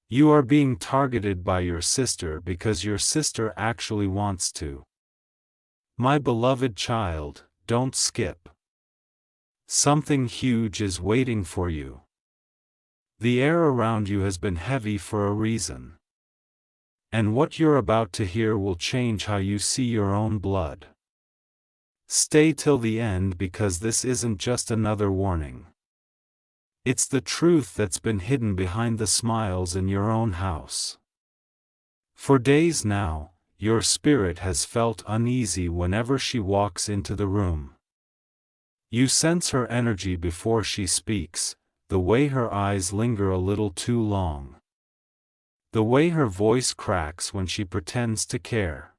You are being targeted by your sister because your sister actually wants to. My beloved child, don't skip. Something huge is waiting for you. The air around you has been heavy for a reason. And what you're about to hear will change how you see your own blood. Stay till the end because this isn't just another warning. It's the truth that's been hidden behind the smiles in your own house. For days now, your spirit has felt uneasy whenever she walks into the room. You sense her energy before she speaks, the way her eyes linger a little too long. The way her voice cracks when she pretends to care.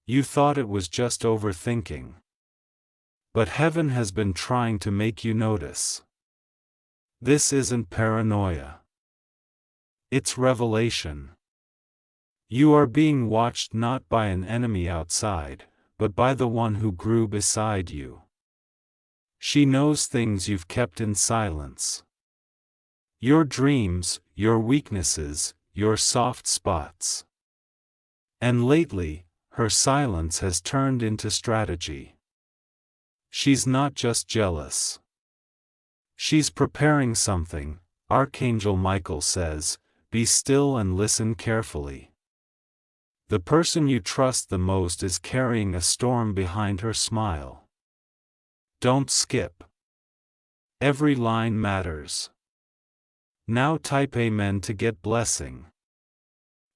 You thought it was just overthinking. But heaven has been trying to make you notice. This isn't paranoia. It's revelation. You are being watched not by an enemy outside, but by the one who grew beside you. She knows things you've kept in silence. Your dreams, your weaknesses, your soft spots. And lately, her silence has turned into strategy. She's not just jealous. She's preparing something. Archangel Michael says, "Be still and listen carefully." The person you trust the most is carrying a storm behind her smile. Don't skip. Every line matters. Now type Amen to get blessing.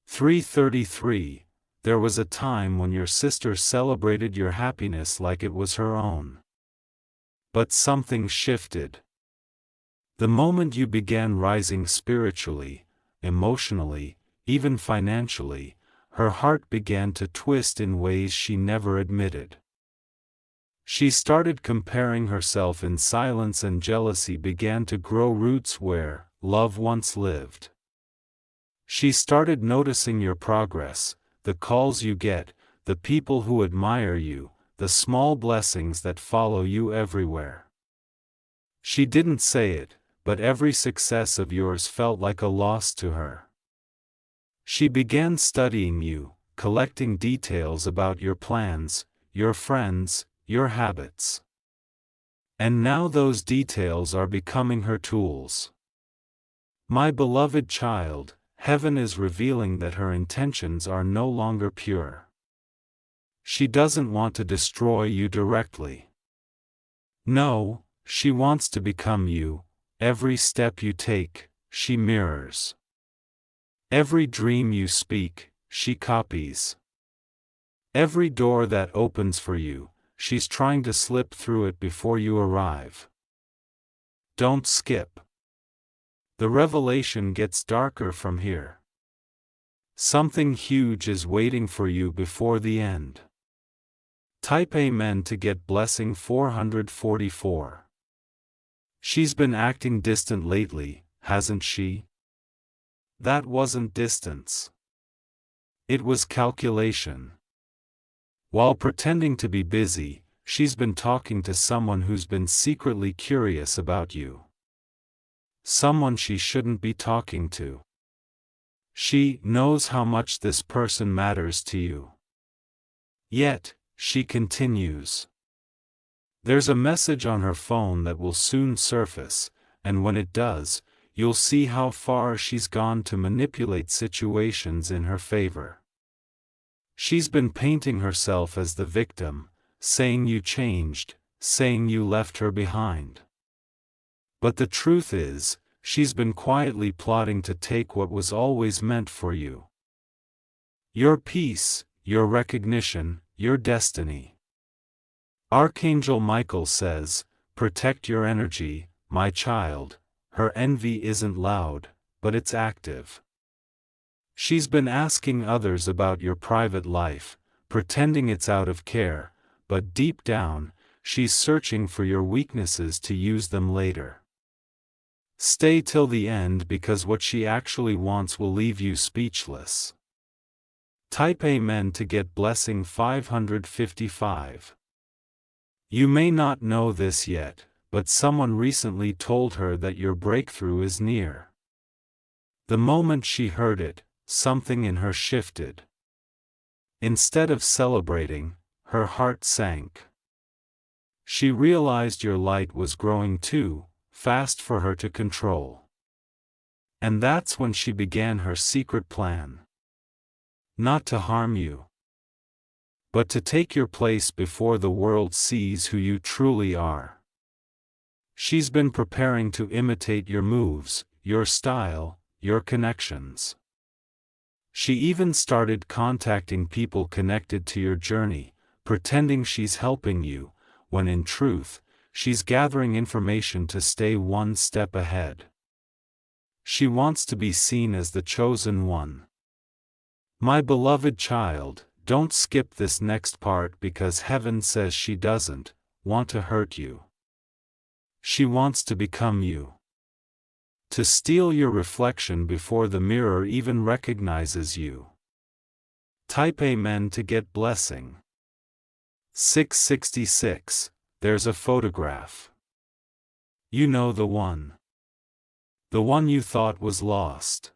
333. There was a time when your sister celebrated your happiness like it was her own. But something shifted. The moment you began rising spiritually, emotionally, even financially, her heart began to twist in ways she never admitted. She started comparing herself in silence and jealousy began to grow roots where love once lived. She started noticing your progress, the calls you get, the people who admire you, the small blessings that follow you everywhere. She didn't say it, but every success of yours felt like a loss to her. She began studying you, collecting details about your plans, your friends, your habits. And now those details are becoming her tools. My beloved child, heaven is revealing that her intentions are no longer pure. She doesn't want to destroy you directly. No, she wants to become you. Every step you take, she mirrors. Every dream you speak, she copies. Every door that opens for you, she's trying to slip through it before you arrive. Don't skip. The revelation gets darker from here. Something huge is waiting for you before the end. Type Amen to get blessing 444. She's been acting distant lately, hasn't she? That wasn't distance. It was calculation. While pretending to be busy, she's been talking to someone who's been secretly curious about you. Someone she shouldn't be talking to. She knows how much this person matters to you. Yet, she continues. There's a message on her phone that will soon surface, and when it does, you'll see how far she's gone to manipulate situations in her favor. She's been painting herself as the victim, saying you changed, saying you left her behind. But the truth is, she's been quietly plotting to take what was always meant for you. Your peace, your recognition, your destiny. Archangel Michael says, protect your energy, my child. Her envy isn't loud, but it's active. She's been asking others about your private life, pretending it's out of care, but deep down, she's searching for your weaknesses to use them later. Stay till the end because what she actually wants will leave you speechless. Type Amen to get blessing 555. You may not know this yet, but someone recently told her that your breakthrough is near. The moment she heard it, something in her shifted. Instead of celebrating, her heart sank. She realized your light was growing too fast for her to control. And that's when she began her secret plan. Not to harm you, but to take your place before the world sees who you truly are. She's been preparing to imitate your moves, your style, your connections. She even started contacting people connected to your journey, pretending she's helping you, when in truth, she's gathering information to stay one step ahead. She wants to be seen as the chosen one. My beloved child, don't skip this next part because heaven says she doesn't want to hurt you. She wants to become you. To steal your reflection before the mirror even recognizes you. Type Amen to get blessing. 666. There's a photograph. You know the one. The one you thought was lost.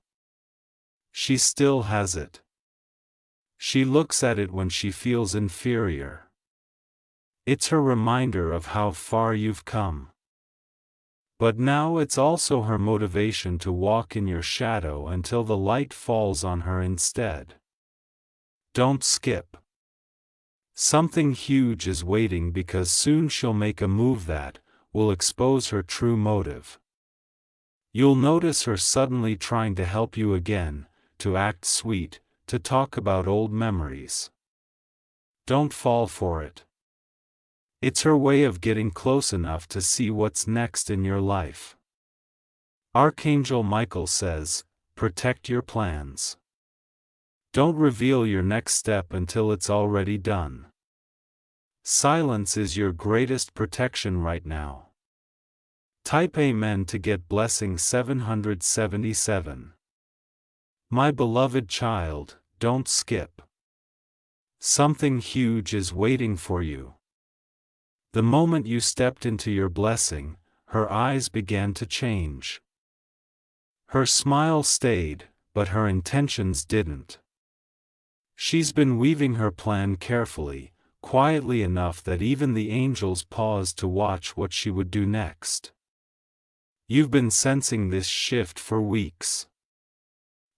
She still has it. She looks at it when she feels inferior. It's her reminder of how far you've come. But now it's also her motivation to walk in your shadow until the light falls on her instead. Don't skip. Something huge is waiting because soon she'll make a move that will expose her true motive. You'll notice her suddenly trying to help you again, to act sweet, to talk about old memories. Don't fall for it. It's her way of getting close enough to see what's next in your life. Archangel Michael says, protect your plans. Don't reveal your next step until it's already done. Silence is your greatest protection right now. Type Amen to get blessing 777. My beloved child, don't skip. Something huge is waiting for you. The moment you stepped into your blessing, her eyes began to change. Her smile stayed, but her intentions didn't. She's been weaving her plan carefully, quietly enough that even the angels paused to watch what she would do next. You've been sensing this shift for weeks.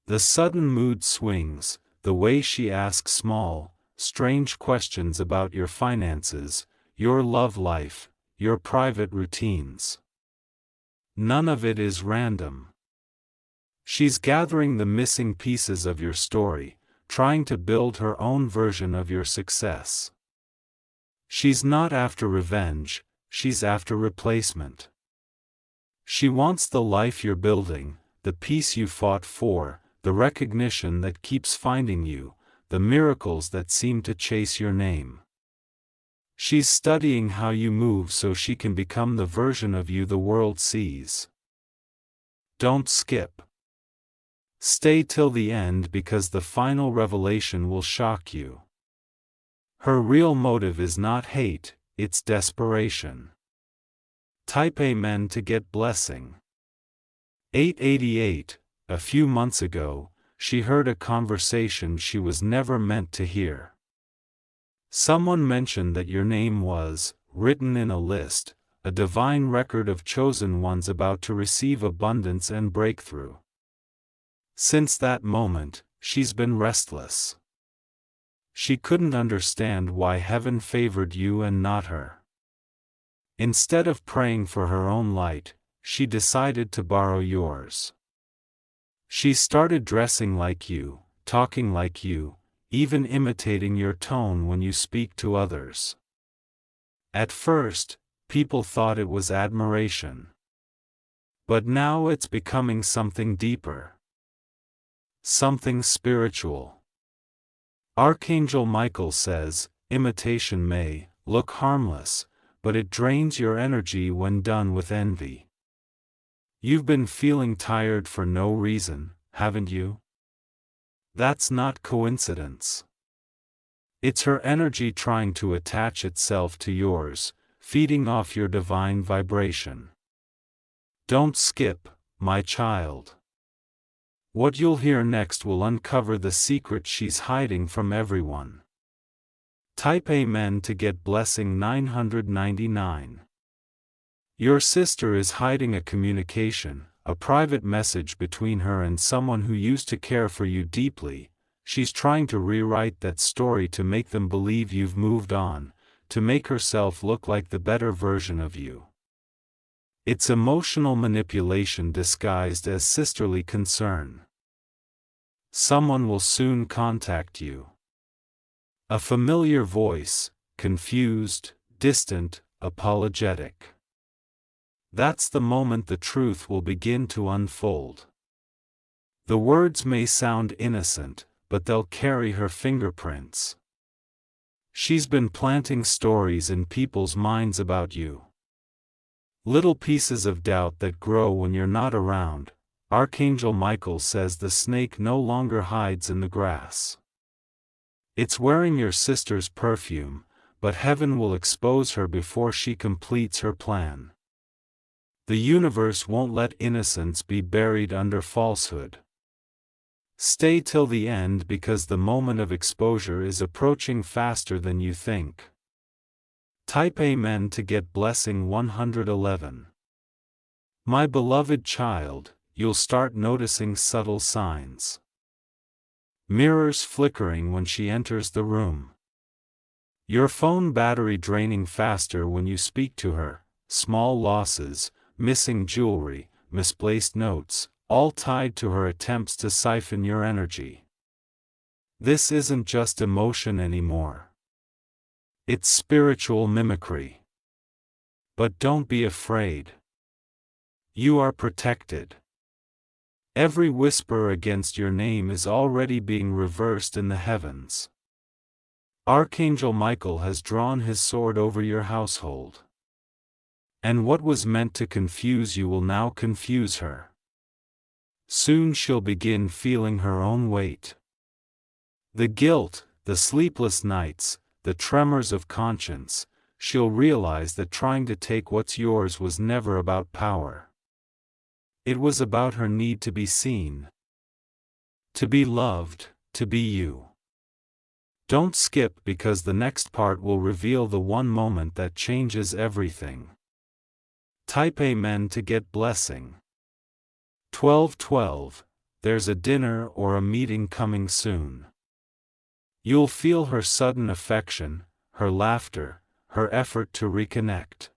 The sudden mood swings, the way she asks small, strange questions about your finances, your love life, your private routines. None of it is random. She's gathering the missing pieces of your story, trying to build her own version of your success. She's not after revenge, she's after replacement. She wants the life you're building, the peace you fought for, the recognition that keeps finding you, the miracles that seem to chase your name. She's studying how you move so she can become the version of you the world sees. Don't skip. Stay till the end because the final revelation will shock you. Her real motive is not hate, it's desperation. Type Amen to get blessing. 888. A few months ago, she heard a conversation she was never meant to hear. Someone mentioned that your name was written in a list, a divine record of chosen ones about to receive abundance and breakthrough. Since that moment, she's been restless. She couldn't understand why heaven favored you and not her. Instead of praying for her own light, she decided to borrow yours. She started dressing like you, talking like you, even imitating your tone when you speak to others. At first, people thought it was admiration. But now it's becoming something deeper. Something spiritual. Archangel Michael says, imitation may look harmless, but it drains your energy when done with envy. You've been feeling tired for no reason, haven't you? That's not coincidence. It's her energy trying to attach itself to yours, feeding off your divine vibration. Don't skip, my child. What you'll hear next will uncover the secret she's hiding from everyone. Type Amen to get blessing 999. Your sister is hiding a communication, a private message between her and someone who used to care for you deeply. She's trying to rewrite that story to make them believe you've moved on, to make herself look like the better version of you. It's emotional manipulation disguised as sisterly concern. Someone will soon contact you. A familiar voice, confused, distant, apologetic. That's the moment the truth will begin to unfold. The words may sound innocent, but they'll carry her fingerprints. She's been planting stories in people's minds about you. Little pieces of doubt that grow when you're not around. Archangel Michael says the snake no longer hides in the grass. It's wearing your sister's perfume, but heaven will expose her before she completes her plan. The universe won't let innocence be buried under falsehood. Stay till the end because the moment of exposure is approaching faster than you think. Type Amen to get blessing 111. My beloved child, you'll start noticing subtle signs. Mirrors flickering when she enters the room. Your phone battery draining faster when you speak to her, small losses, missing jewelry, misplaced notes, all tied to her attempts to siphon your energy. This isn't just emotion anymore. It's spiritual mimicry. But don't be afraid. You are protected. Every whisper against your name is already being reversed in the heavens. Archangel Michael has drawn his sword over your household. And what was meant to confuse you will now confuse her. Soon she'll begin feeling her own weight. The guilt, the sleepless nights, the tremors of conscience. She'll realize that trying to take what's yours was never about power. It was about her need to be seen. To be loved, to be you. Don't skip because the next part will reveal the one moment that changes everything. Type Amen to get blessing. 1212. There's a dinner or a meeting coming soon. You'll feel her sudden affection, her laughter, her effort to reconnect.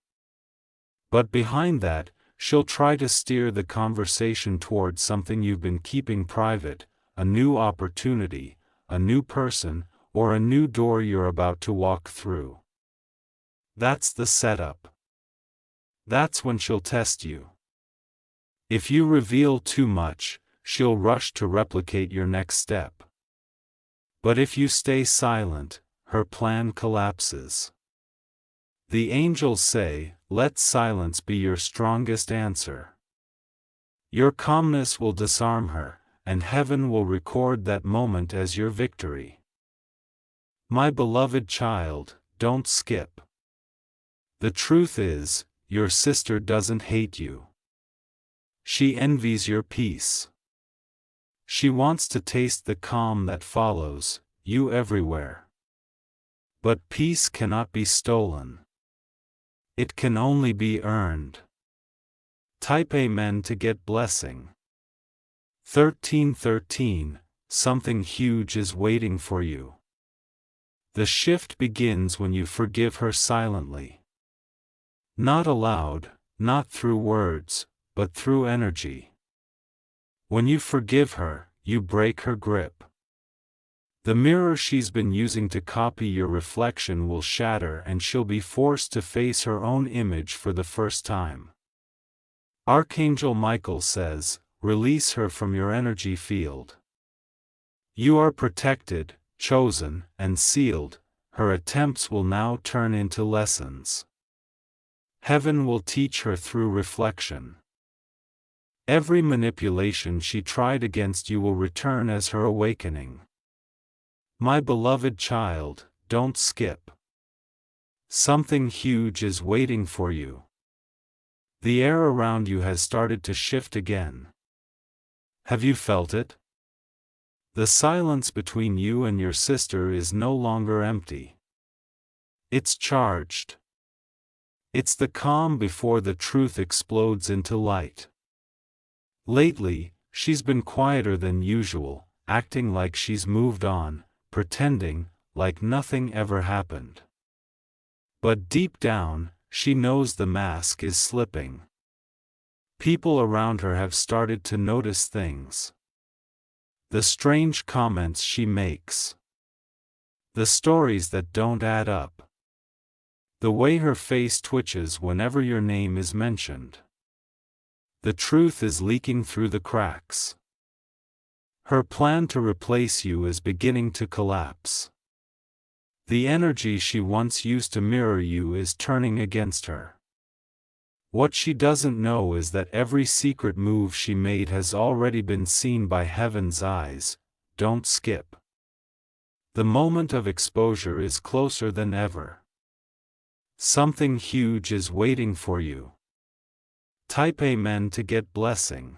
But behind that, she'll try to steer the conversation towards something you've been keeping private, a new opportunity, a new person, or a new door you're about to walk through. That's the setup. That's when she'll test you. If you reveal too much, she'll rush to replicate your next step. But if you stay silent, her plan collapses. The angels say, let silence be your strongest answer. Your calmness will disarm her, and heaven will record that moment as your victory. My beloved child, don't skip. The truth is, your sister doesn't hate you. She envies your peace. She wants to taste the calm that follows you everywhere. But peace cannot be stolen. It can only be earned. Type Amen to get blessing. 1313. Something huge is waiting for you. The shift begins when you forgive her silently. Not aloud, not through words, but through energy. When you forgive her, you break her grip. The mirror she's been using to copy your reflection will shatter and she'll be forced to face her own image for the first time. Archangel Michael says, release her from your energy field. You are protected, chosen, and sealed. Her attempts will now turn into lessons. Heaven will teach her through reflection. Every manipulation she tried against you will return as her awakening. My beloved child, don't skip. Something huge is waiting for you. The air around you has started to shift again. Have you felt it? The silence between you and your sister is no longer empty. It's charged. It's the calm before the truth explodes into light. Lately, she's been quieter than usual, acting like she's moved on, pretending like nothing ever happened. But deep down, she knows the mask is slipping. People around her have started to notice things. The strange comments she makes. The stories that don't add up. The way her face twitches whenever your name is mentioned. The truth is leaking through the cracks. Her plan to replace you is beginning to collapse. The energy she once used to mirror you is turning against her. What she doesn't know is that every secret move she made has already been seen by heaven's eyes. Don't skip. The moment of exposure is closer than ever. Something huge is waiting for you. Type Amen to get blessing.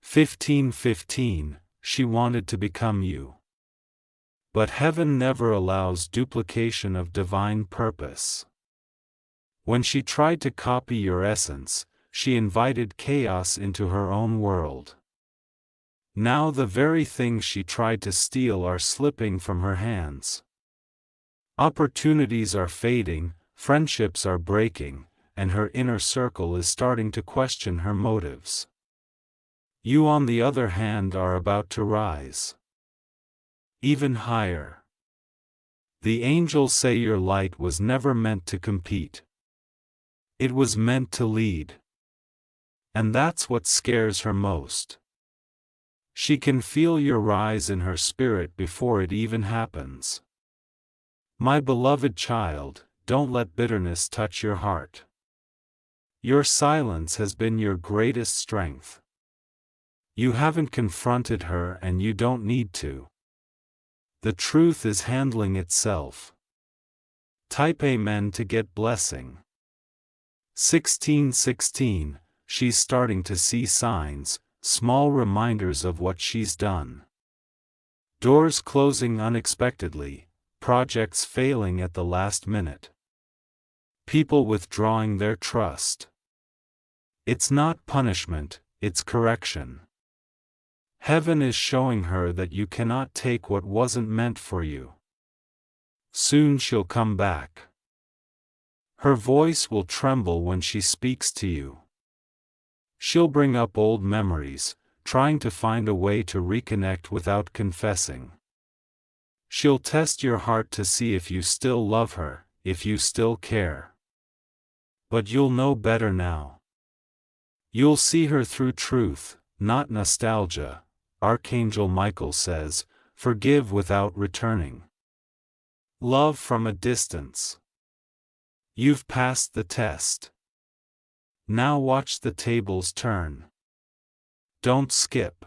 1515, she wanted to become you. But heaven never allows duplication of divine purpose. When she tried to copy your essence, she invited chaos into her own world. Now the very things she tried to steal are slipping from her hands. Opportunities are fading, friendships are breaking, and her inner circle is starting to question her motives. You, on the other hand, are about to rise. Even higher. The angels say your light was never meant to compete. It was meant to lead. And that's what scares her most. She can feel your rise in her spirit before it even happens. My beloved child, don't let bitterness touch your heart. Your silence has been your greatest strength. You haven't confronted her and you don't need to. The truth is handling itself. Type Amen to get blessing. 1616, she's starting to see signs, small reminders of what she's done. Doors closing unexpectedly, projects failing at the last minute. People withdrawing their trust. It's not punishment, it's correction. Heaven is showing her that you cannot take what wasn't meant for you. Soon she'll come back. Her voice will tremble when she speaks to you. She'll bring up old memories, trying to find a way to reconnect without confessing. She'll test your heart to see if you still love her, if you still care. But you'll know better now. You'll see her through truth, not nostalgia. Archangel Michael says, forgive without returning. Love from a distance. You've passed the test. Now watch the tables turn. Don't skip.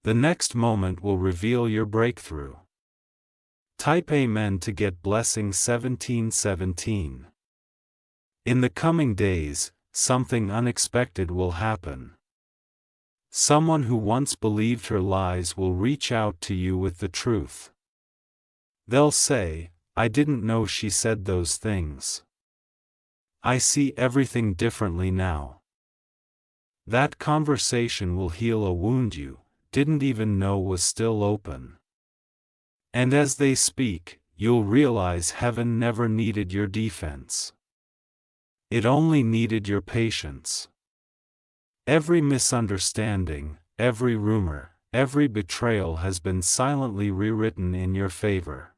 The next moment will reveal your breakthrough. Type Amen to get blessing 1717. In the coming days, something unexpected will happen. Someone who once believed her lies will reach out to you with the truth. They'll say, I didn't know she said those things. I see everything differently now. That conversation will heal a wound you didn't even know was still open. And as they speak, you'll realize heaven never needed your defense. It only needed your patience. Every misunderstanding, every rumor, every betrayal has been silently rewritten in your favor.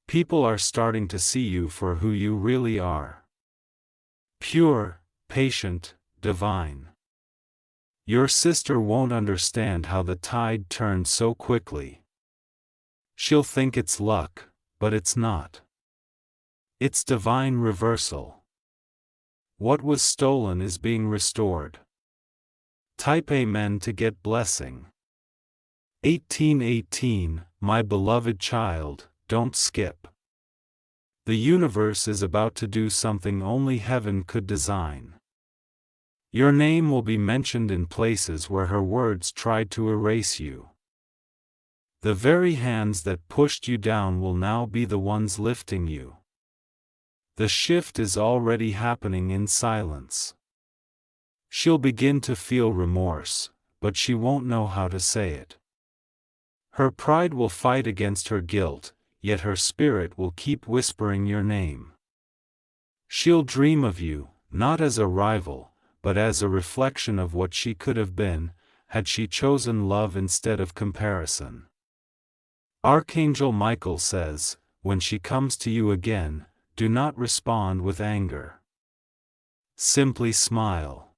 People are starting to see you for who you really are. Pure, patient, divine. Your sister won't understand how the tide turned so quickly. She'll think it's luck, but it's not. It's divine reversal. What was stolen is being restored. Type Amen to get blessing. 1818, my beloved child, don't skip. The universe is about to do something only heaven could design. Your name will be mentioned in places where her words tried to erase you. The very hands that pushed you down will now be the ones lifting you. The shift is already happening in silence. She'll begin to feel remorse, but she won't know how to say it. Her pride will fight against her guilt, yet her spirit will keep whispering your name. She'll dream of you, not as a rival, but as a reflection of what she could have been, had she chosen love instead of comparison. Archangel Michael says, when she comes to you again, do not respond with anger. Simply smile.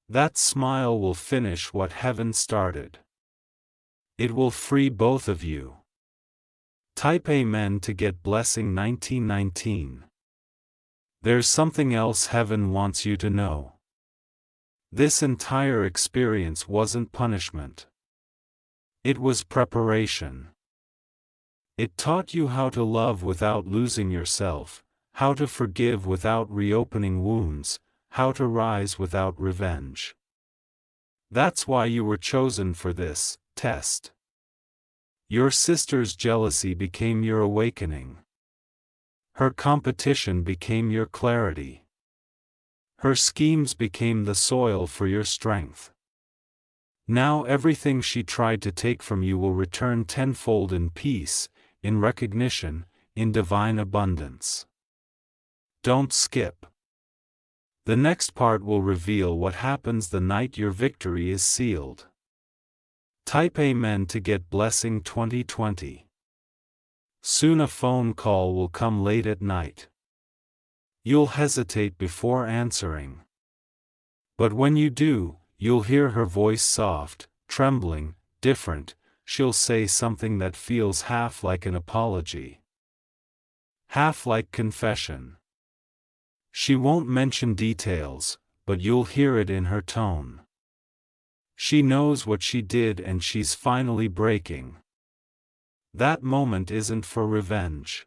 That smile will finish what heaven started. It will free both of you. Type Amen to get blessing 1919. There's something else heaven wants you to know. This entire experience wasn't punishment. It was preparation. It taught you how to love without losing yourself, how to forgive without reopening wounds, how to rise without revenge. That's why you were chosen for this test. Your sister's jealousy became your awakening. Her competition became your clarity. Her schemes became the soil for your strength. Now everything she tried to take from you will return tenfold in peace, in recognition, in divine abundance. Don't skip. The next part will reveal what happens the night your victory is sealed. Type Amen to get blessing 2020. Soon a phone call will come late at night. You'll hesitate before answering. But when you do, you'll hear her voice soft, trembling, different. She'll say something that feels half like an apology, half like confession. She won't mention details, but you'll hear it in her tone. She knows what she did and she's finally breaking. That moment isn't for revenge.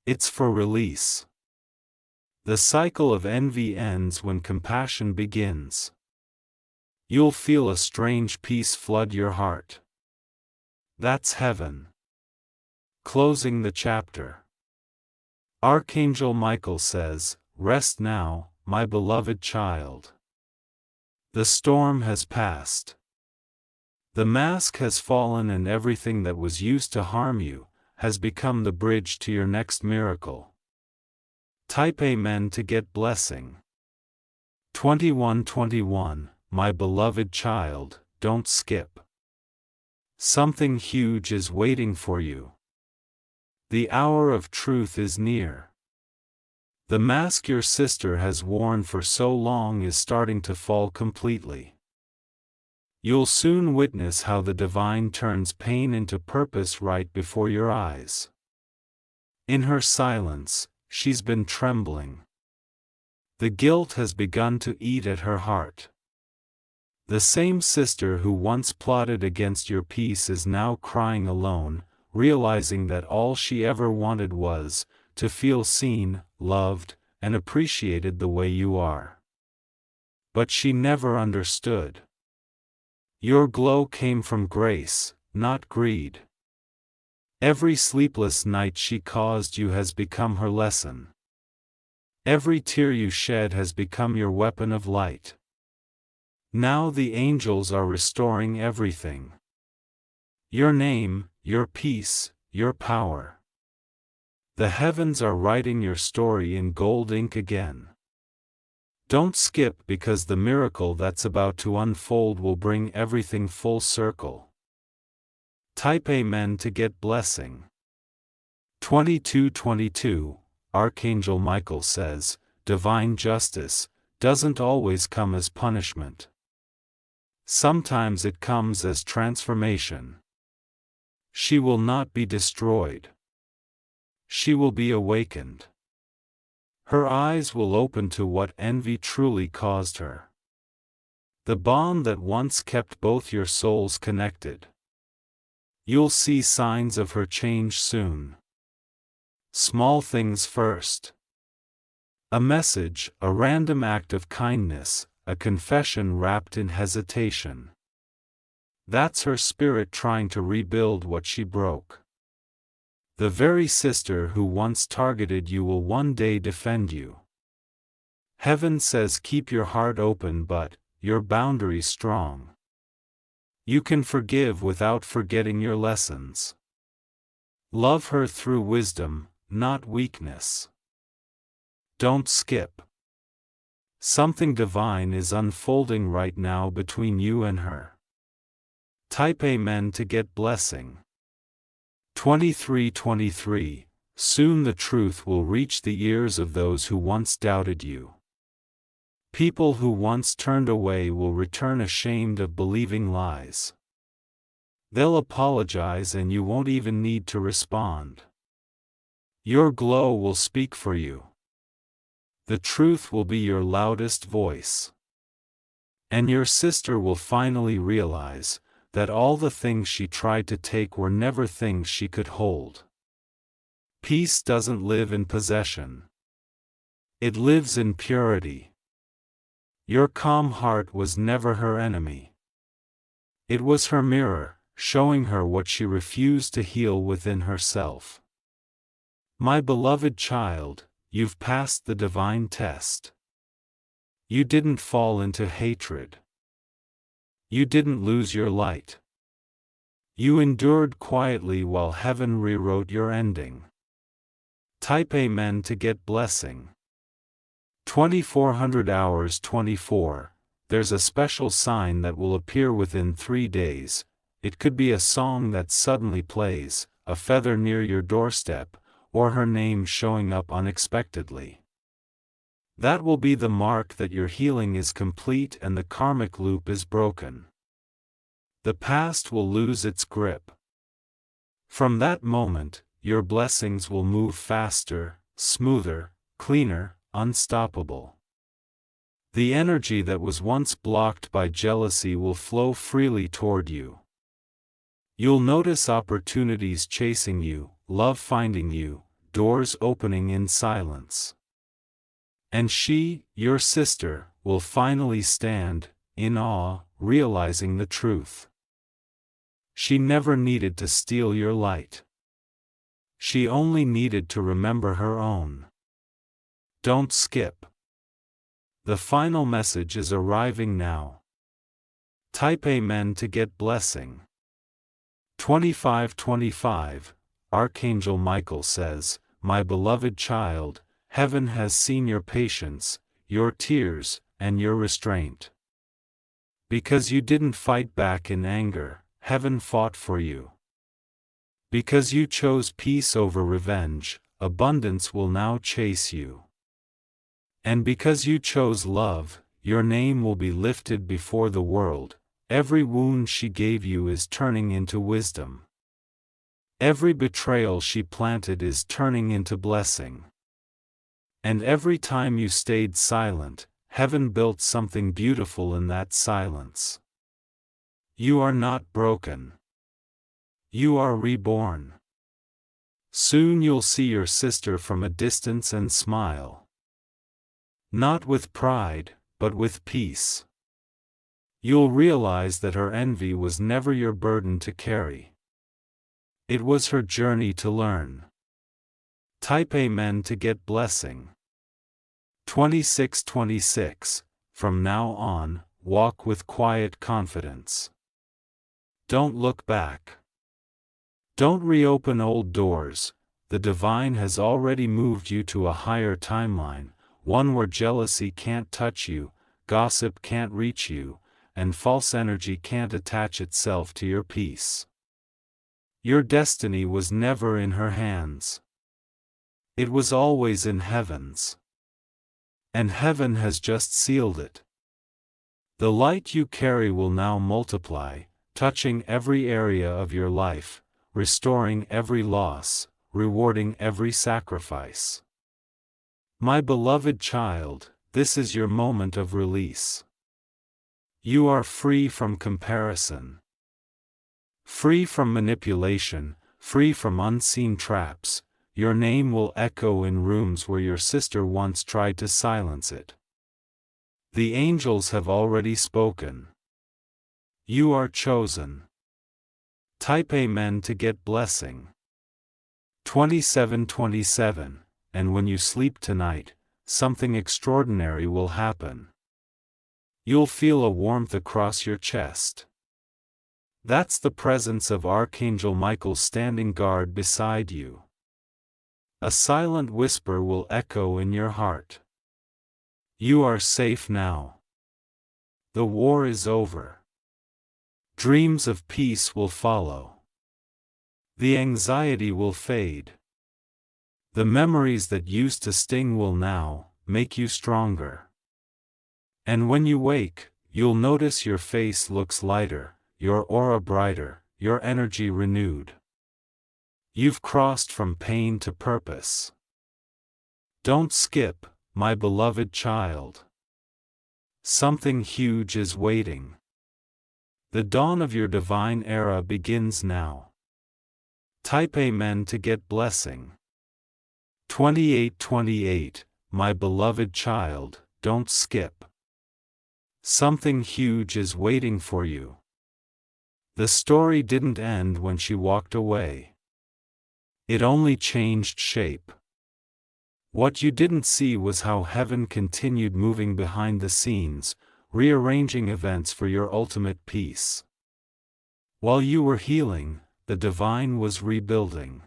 It's for release. The cycle of envy ends when compassion begins. You'll feel a strange peace flood your heart. That's heaven. Closing the chapter. Archangel Michael says, "Rest now, my beloved child. The storm has passed. The mask has fallen and everything that was used to harm you has become the bridge to your next miracle." Type Amen to get blessing. 2121, my beloved child, don't skip. Something huge is waiting for you. The hour of truth is near. The mask your sister has worn for so long is starting to fall completely. You'll soon witness how the divine turns pain into purpose right before your eyes. In her silence, she's been trembling. The guilt has begun to eat at her heart. The same sister who once plotted against your peace is now crying alone, realizing that all she ever wanted was to feel seen, loved, and appreciated the way you are. But she never understood. Your glow came from grace, not greed. Every sleepless night she caused you has become her lesson. Every tear you shed has become your weapon of light. Now the angels are restoring everything. Your name, your peace, your power. The heavens are writing your story in gold ink again. Don't skip because the miracle that's about to unfold will bring everything full circle. Type Amen to get blessing. 2222, Archangel Michael says, divine justice doesn't always come as punishment. Sometimes it comes as transformation. She will not be destroyed. She will be awakened. Her eyes will open to what envy truly caused her. The bond that once kept both your souls connected. You'll see signs of her change soon. Small things first. A message, a random act of kindness, a confession wrapped in hesitation. That's her spirit trying to rebuild what she broke. The very sister who once targeted you will one day defend you. Heaven says keep your heart open but your boundaries strong. You can forgive without forgetting your lessons. Love her through wisdom, not weakness. Don't skip. Something divine is unfolding right now between you and her. Type Amen to get blessing. 2323. Soon the truth will reach the ears of those who once doubted you. People who once turned away will return ashamed of believing lies. They'll apologize and you won't even need to respond. Your glow will speak for you. The truth will be your loudest voice. And your sister will finally realize that all the things she tried to take were never things she could hold. Peace doesn't live in possession. It lives in purity. Your calm heart was never her enemy. It was her mirror, showing her what she refused to heal within herself. My beloved child, you've passed the divine test. You didn't fall into hatred. You didn't lose your light. You endured quietly while heaven rewrote your ending. Type Amen to get blessing. 2400 hours 24. There's a special sign that will appear within 3 days. It could be a song that suddenly plays, a feather near your doorstep, or her name showing up unexpectedly. That will be the mark that your healing is complete and the karmic loop is broken. The past will lose its grip. From that moment, your blessings will move faster, smoother, cleaner, unstoppable. The energy that was once blocked by jealousy will flow freely toward you. You'll notice opportunities chasing you, love finding you, doors opening in silence. And she, your sister, will finally stand, in awe, realizing the truth. She never needed to steal your light. She only needed to remember her own. Don't skip. The final message is arriving now. Type Amen to get blessing. 2525. Archangel Michael says, My beloved child, heaven has seen your patience, your tears, and your restraint. Because you didn't fight back in anger, heaven fought for you. Because you chose peace over revenge, abundance will now chase you. And because you chose love, your name will be lifted before the world. Every wound she gave you is turning into wisdom. Every betrayal she planted is turning into blessing. And every time you stayed silent, heaven built something beautiful in that silence. You are not broken. You are reborn. Soon you'll see your sister from a distance and smile. Not with pride, but with peace. You'll realize that her envy was never your burden to carry. It was her journey to learn. Type Amen to get blessing. 2626. From now on, walk with quiet confidence. Don't look back. Don't reopen old doors. The divine has already moved you to a higher timeline, one where jealousy can't touch you, gossip can't reach you, and false energy can't attach itself to your peace. Your destiny was never in her hands. It was always in heaven's. And heaven has just sealed it. The light you carry will now multiply, touching every area of your life, restoring every loss, rewarding every sacrifice. My beloved child, this is your moment of release. You are free from comparison. Free from manipulation, free from unseen traps. your name will echo in rooms where your sister once tried to silence it. The angels have already spoken. You are chosen. Type Amen to get blessing. 2727, and when you sleep tonight, something extraordinary will happen. You'll feel a warmth across your chest. That's the presence of Archangel Michael standing guard beside you. A silent whisper will echo in your heart. You are safe now. The war is over. Dreams of peace will follow. The anxiety will fade. The memories that used to sting will now make you stronger. And when you wake, you'll notice your face looks lighter, your aura brighter, your energy renewed. You've crossed from pain to purpose. Don't skip, my beloved child. Something huge is waiting. The dawn of your divine era begins now. Type Amen to get blessing. 2828, my beloved child, don't skip. Something huge is waiting for you. The story didn't end when she walked away. It only changed shape. What you didn't see was how heaven continued moving behind the scenes, rearranging events for your ultimate peace. While you were healing, the divine was rebuilding.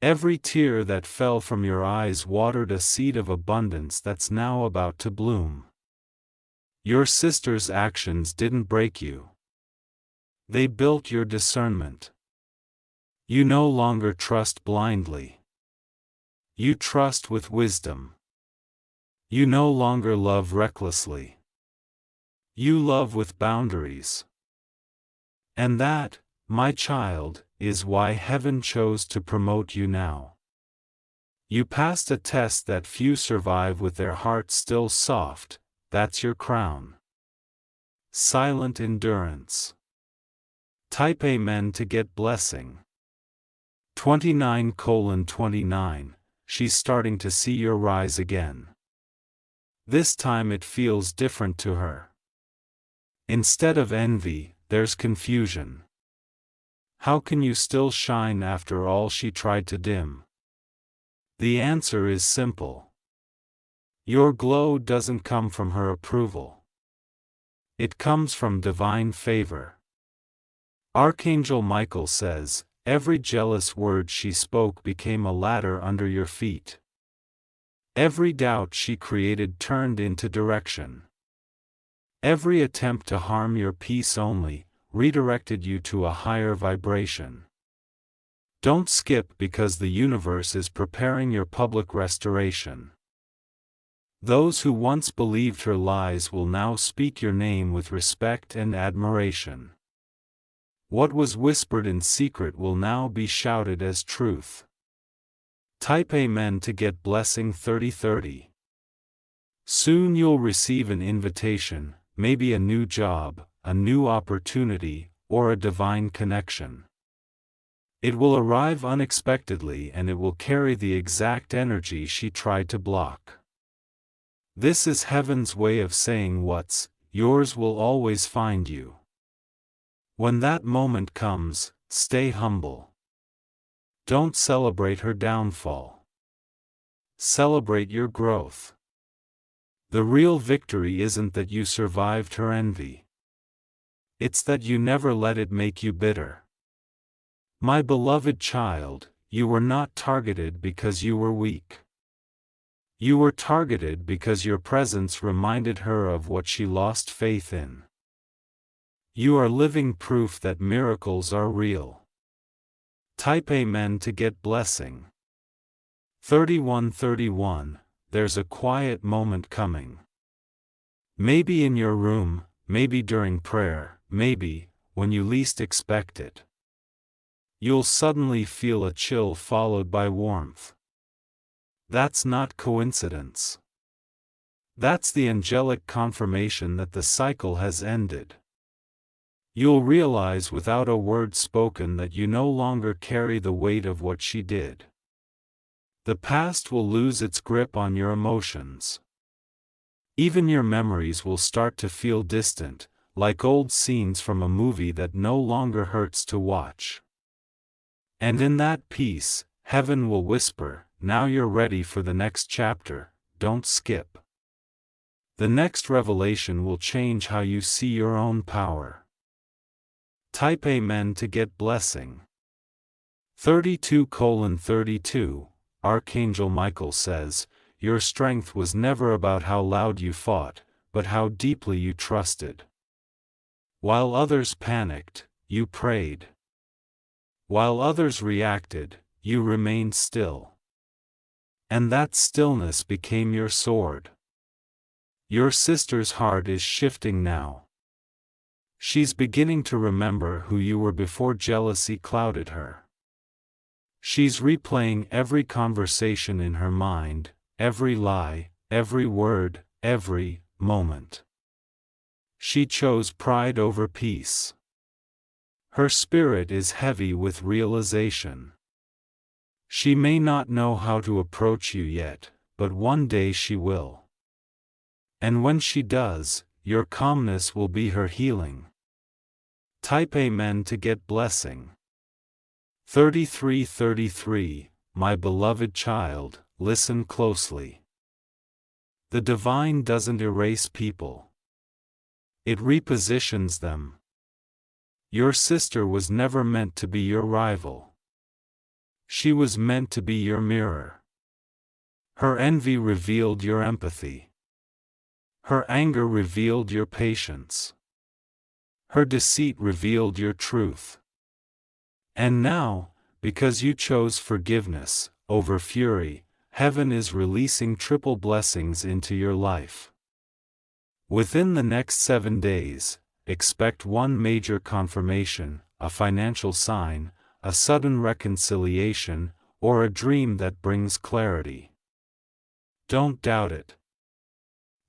Every tear that fell from your eyes watered a seed of abundance that's now about to bloom. Your sister's actions didn't break you. They built your discernment. You no longer trust blindly. You trust with wisdom. You no longer love recklessly. You love with boundaries. And that, my child, is why heaven chose to promote you now. You passed a test that few survive with their hearts still soft. That's your crown. Silent endurance. Type Amen to get blessing. 29:29, she's starting to see your rise again. This time it feels different to her. Instead of envy, there's confusion. How can you still shine after all she tried to dim? The answer is simple. Your glow doesn't come from her approval. It comes from divine favor. Archangel Michael says, every jealous word she spoke became a ladder under your feet. Every doubt she created turned into direction. Every attempt to harm your peace only redirected you to a higher vibration. Don't skip because the universe is preparing your public restoration. Those who once believed her lies will now speak your name with respect and admiration. What was whispered in secret will now be shouted as truth. Type Amen to get blessing 3030. Soon you'll receive an invitation, maybe a new job, a new opportunity, or a divine connection. It will arrive unexpectedly and it will carry the exact energy she tried to block. This is heaven's way of saying what's yours will always find you. When that moment comes, stay humble. Don't celebrate her downfall. Celebrate your growth. The real victory isn't that you survived her envy. It's that you never let it make you bitter. My beloved child, you were not targeted because you were weak. You were targeted because your presence reminded her of what she lost faith in. You are living proof that miracles are real. Type Amen to get blessing. 3131, there's a quiet moment coming. Maybe in your room, maybe during prayer, maybe, when you least expect it. You'll suddenly feel a chill followed by warmth. That's not coincidence. That's the angelic confirmation that the cycle has ended. You'll realize without a word spoken that you no longer carry the weight of what she did. The past will lose its grip on your emotions. Even your memories will start to feel distant, like old scenes from a movie that no longer hurts to watch. And in that peace, heaven will whisper, "Now you're ready for the next chapter, don't skip." The next revelation will change how you see your own power. Type Amen to get blessing. 32:32, Archangel Michael says, "Your strength was never about how loud you fought, but how deeply you trusted. While others panicked, you prayed. While others reacted, you remained still. And that stillness became your sword. Your sister's heart is shifting now. She's beginning to remember who you were before jealousy clouded her. She's replaying every conversation in her mind, every lie, every word, every moment. She chose pride over peace. Her spirit is heavy with realization. She may not know how to approach you yet, but one day she will. And when she does, your calmness will be her healing." Type Amen to get blessing. 33:33, My beloved child, listen closely. The divine doesn't erase people. It repositions them. Your sister was never meant to be your rival. She was meant to be your mirror. Her envy revealed your empathy. Her anger revealed your patience. Her deceit revealed your truth. And now, because you chose forgiveness over fury, heaven is releasing triple blessings into your life. Within the next 7 days, expect one major confirmation, a financial sign, a sudden reconciliation, or a dream that brings clarity. Don't doubt it.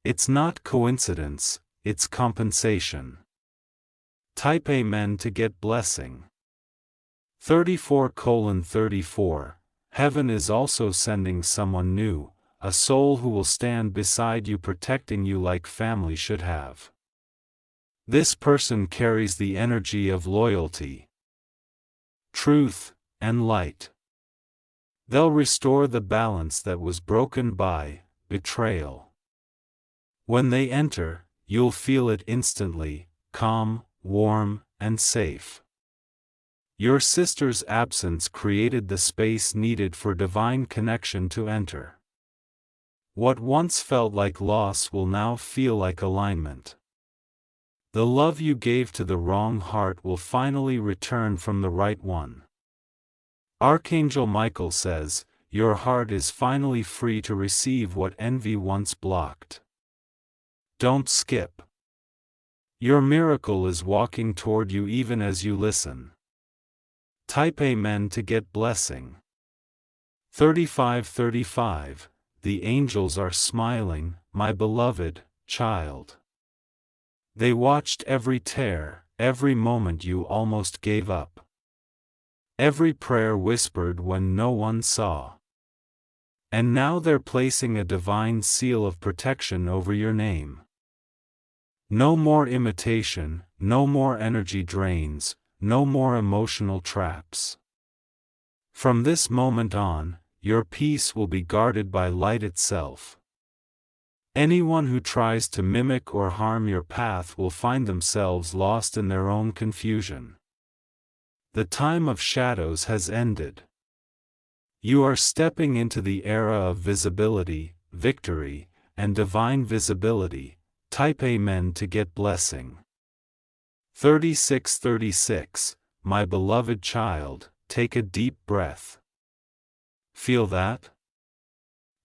It's not coincidence, it's compensation. Type Amen to get blessing. 34:34, Heaven is also sending someone new, a soul who will stand beside you protecting you like family should have. This person carries the energy of loyalty, truth, and light. They'll restore the balance that was broken by betrayal. When they enter, you'll feel it instantly, calm, warm, and safe. Your sister's absence created the space needed for divine connection to enter. What once felt like loss will now feel like alignment. The love you gave to the wrong heart will finally return from the right one. Archangel Michael says, your heart is finally free to receive what envy once blocked. Don't skip. Your miracle is walking toward you even as you listen. Type Amen to get blessing. 35:35, The angels are smiling, my beloved child. They watched every tear, every moment you almost gave up. Every prayer whispered when no one saw. And now they're placing a divine seal of protection over your name. No more imitation, no more energy drains, no more emotional traps. From this moment on, your peace will be guarded by light itself. Anyone who tries to mimic or harm your path will find themselves lost in their own confusion. The time of shadows has ended. You are stepping into the era of visibility, victory, and divine visibility. Type Amen to get blessing. 36:36, My beloved child, take a deep breath. Feel that?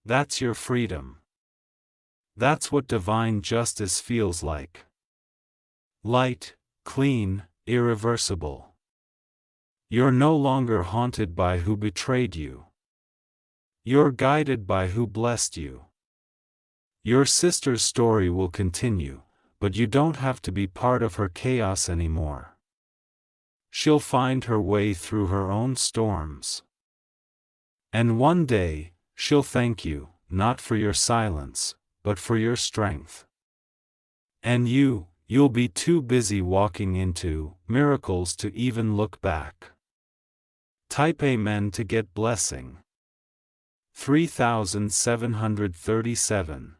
That's your freedom. That's what divine justice feels like. Light, clean, irreversible. You're no longer haunted by who betrayed you. You're guided by who blessed you. Your sister's story will continue, but you don't have to be part of her chaos anymore. She'll find her way through her own storms. And one day, She'll thank you, not for your silence, but for your strength. And you'll be too busy walking into miracles to even look back. Type Amen to get blessing. 3737